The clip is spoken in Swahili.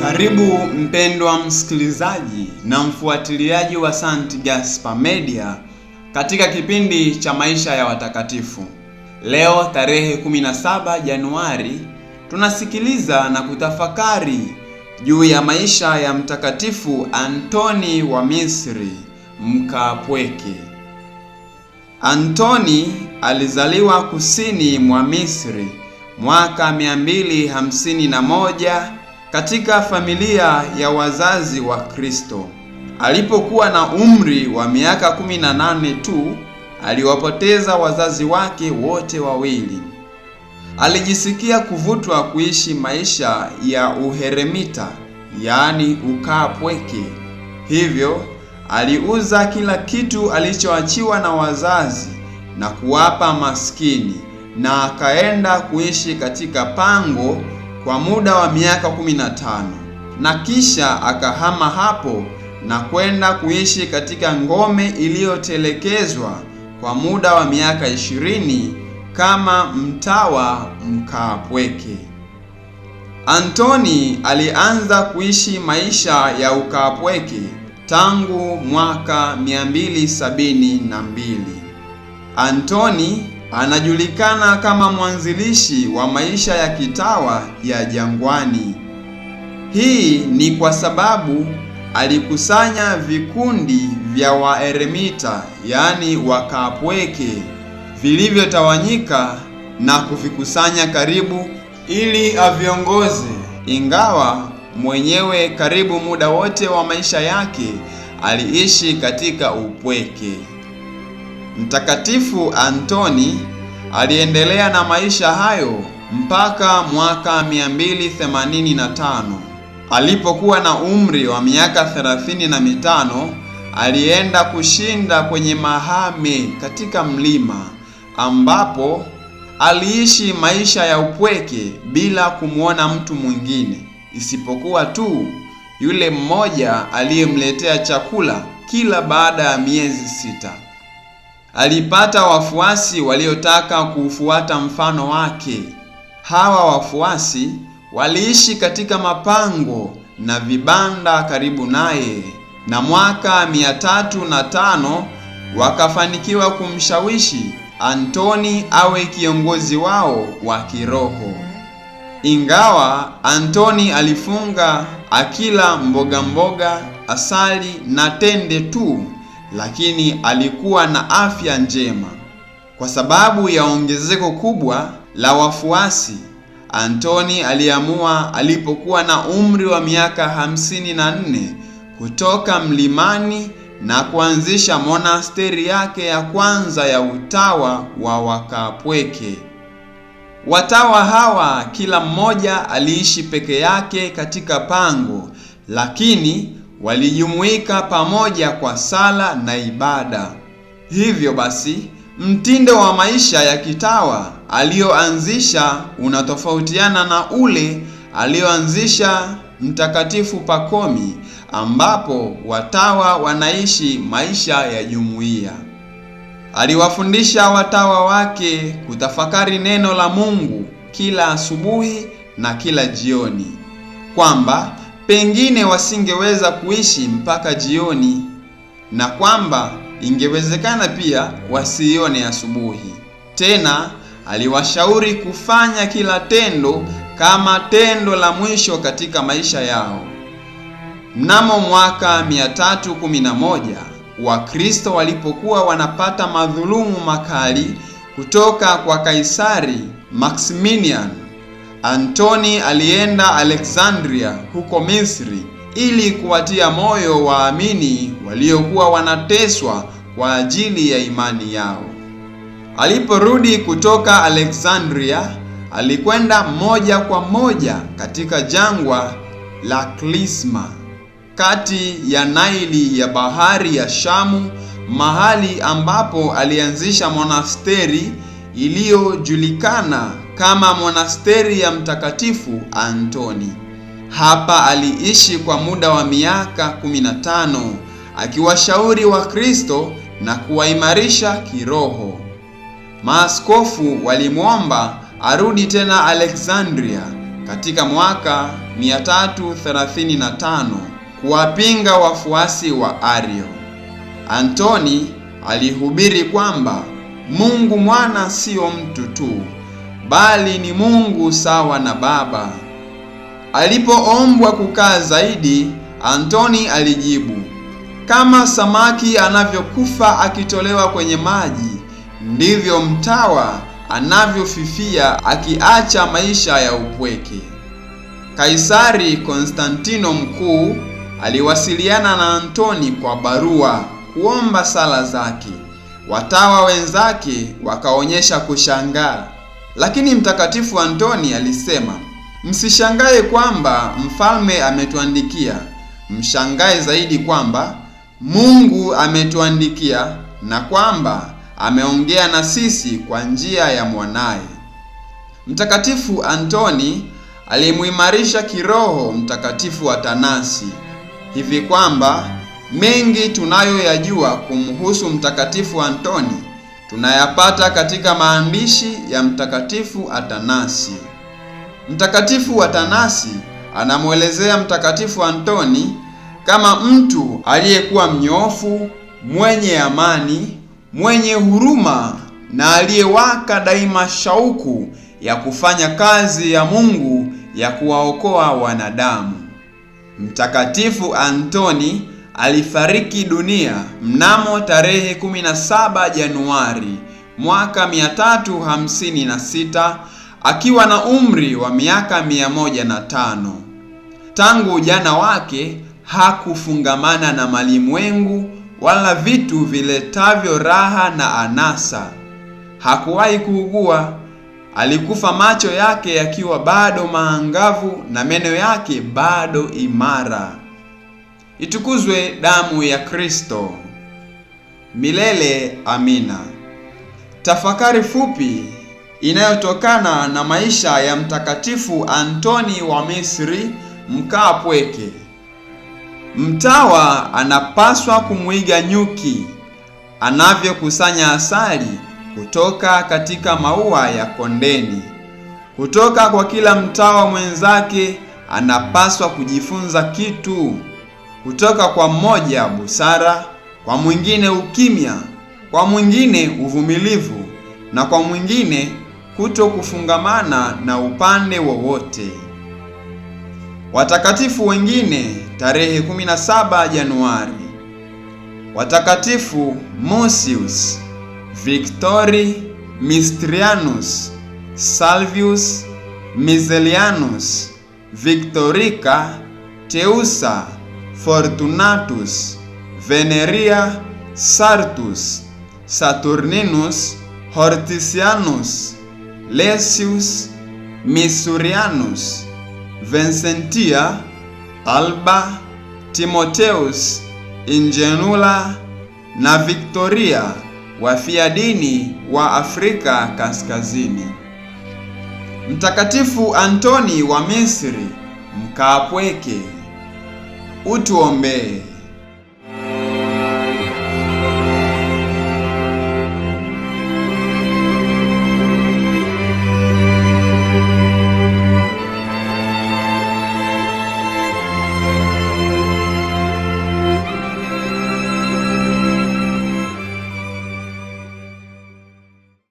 Karibu mpendwa msikilizaji na mfuatiliaji wa St. Gaspar Media katika kipindi cha maisha ya watakatifu. Leo tarehe 17 Januari tunasikiliza na kutafakari juu ya maisha ya Mtakatifu Antoni wa Misri, mkaapweke. Antoni alizaliwa kusini mwa Misri mwaka 251 katika familia ya wazazi wa Kristo. Alipokuwa na umri wa miaka 18 tu, aliwapoteza wazazi wake wote wawili. Alijisikia kuvutwa kuishi maisha ya uheremita, yaani ukaapweke. Hivyo aliuza kila kitu alichoachiwa na wazazi na kuwapa maskini, na akaenda kuishi katika pango kwa muda wa miaka 15, na kisha akahama hapo na kwenda kuishi katika ngome iliyotelekezwa kwa muda wa miaka 20 kama mtawa mkaapweke. Antoni alianza kuishi maisha ya ukaapweke tangu mwaka 272. Antoni anajulikana kama mwanzilishi wa maisha ya kitawa ya jangwani. Hii ni kwa sababu alikusanya vikundi vya waeremita, yaani wakaapweke, vilivyotawanyika na kuvikusanya karibu ili aviongoze, ingawa mwenyewe karibu muda wote wa maisha yake aliishi katika upweke. Mtakatifu Antoni aliendelea na maisha hayo mpaka mwaka 285. Alipokuwa na umri wa miaka 35, alienda kushinda kwenye mahame katika mlima, ambapo aliishi maisha ya upweke bila kumwona mtu mwingine isipokuwa tu yule mmoja aliyemletea chakula kila baada ya miezi 6. Alipata wafuasi waliotaka kufuata mfano wake. Hawa wafuasi waliishi katika mapango na vibanda karibu naye, na mwaka 305 wakafanikiwa kumshawishi Antoni awe kiongozi wao wa kiroho. Ingawa Antoni alifunga akila mboga, asali na tende tu, lakini alikuwa na afya njema. Kwa sababu ya ongezeko kubwa la wafuasi, Antoni aliamua alipokuwa na umri wa miaka 54 kutoka mlimani na kuanzisha monasteri yake ya kwanza ya utawa wa wakaapweke. Watawa hawa kila mmoja aliishi peke yake katika pango, lakini walijumuika pamoja kwa sala na ibada. Hivyo basi, mtindo wa maisha ya kitawa alioanzisha unatofautiana na ule alioanzisha Mtakatifu Pakomi, ambapo watawa wanaishi maisha ya jumuiya. Aliwafundisha watawa wake kutafakari neno la Mungu kila asubuhi na kila jioni, kwamba pengine wasingeweza kuishi mpaka jioni, na kwamba ingewezekana pia wasiione asubuhi. Tena aliwashauri kufanya kila tendo kama tendo la mwisho katika maisha yao. Mnamo mwaka 311, Wakristo walipokuwa wanapata madhulumu makali kutoka kwa Kaisari Maximian, Antoni alienda Alexandria huko Misri ili kuwatia moyo waamini waliokuwa wanateswa kwa ajili ya imani yao. Aliporudi kutoka Alexandria, alikwenda moja kwa moja katika jangwa la Klisma, kati ya Naili ya bahari ya Shamu, mahali ambapo alianzisha monasteri iliyojulikana kama monasteri ya Mtakatifu Antoni. Hapa aliishi kwa muda wa miaka 15 akiwashauri Wakristo na kuwaimarisha kiroho. Maaskofu walimwomba arudi tena Alexandria katika mwaka 335 kuwapinga wafuasi wa Ario. Antoni alihubiri kwamba Mungu Mwana sio mtu tu, bali ni Mungu sawa na Baba. Alipoombwa kukaa zaidi, Antoni alijibu, kama samaki anavyokufa akitolewa kwenye maji, ndivyo mtawa anavyofifia akiacha maisha ya upweke. Kaisari Konstantino Mkuu aliwasiliana na Antoni kwa barua kuomba sala zake. Watawa wenzake wakaonyesha kushangaa, lakini Mtakatifu Antoni alisema, msishangae kwamba mfalme ametuandikia, mshangae zaidi kwamba Mungu ametuandikia na kwamba ameongea na sisi kwa njia ya mwanaye. Mtakatifu Antoni alimuimarisha kiroho Mtakatifu Atanasi, hivi kwamba mengi tunayoyajua kumhusu Mtakatifu Antoni tunayapata katika maandishi ya Mtakatifu Atanasi. Mtakatifu Atanasi anamuelezea Mtakatifu Antoni kama mtu aliyekuwa mnyofu, mwenye amani, mwenye huruma na aliyewaka daima shauku ya kufanya kazi ya Mungu ya kuwaokoa wanadamu. Mtakatifu Antoni alifariki dunia mnamo tarehe 17 Januari mwaka 356 akiwa na umri wa miaka 105. Tangu ujana wake hakufungamana na malimwengu wala vitu viletavyo raha na anasa. Hakuwahi kuugua. Alikufa macho yake yakiwa bado maangavu na meno yake bado imara. Itukuzwe damu ya Kristo! Milele amina. Tafakari fupi inayotokana na maisha ya Mtakatifu Antoni wa Misri Mkaapweke. Mtawa anapaswa kumwiga nyuki anavyokusanya asali kutoka katika maua ya kondeni. Kutoka kwa kila mtawa mwenzake anapaswa kujifunza kitu. Kutoka kwa mmoja busara, kwa mwingine ukimya, kwa mwingine uvumilivu, na kwa mwingine kuto kufungamana na upande wowote. Watakatifu wengine tarehe 17 Januari. Watakatifu Musius, Victori, Mistrianus, Salvius, Miselianus, Victorica, Teusa, Fortunatus, Veneria, Sartus, Saturninus, Hortisianus, Lesius, Misurianus, Vincentia, Alba, Timotheus, Ingenula na Victoria, wafiadini wa Afrika Kaskazini. Mtakatifu Antoni wa Misri Mkaapweke, utuombee.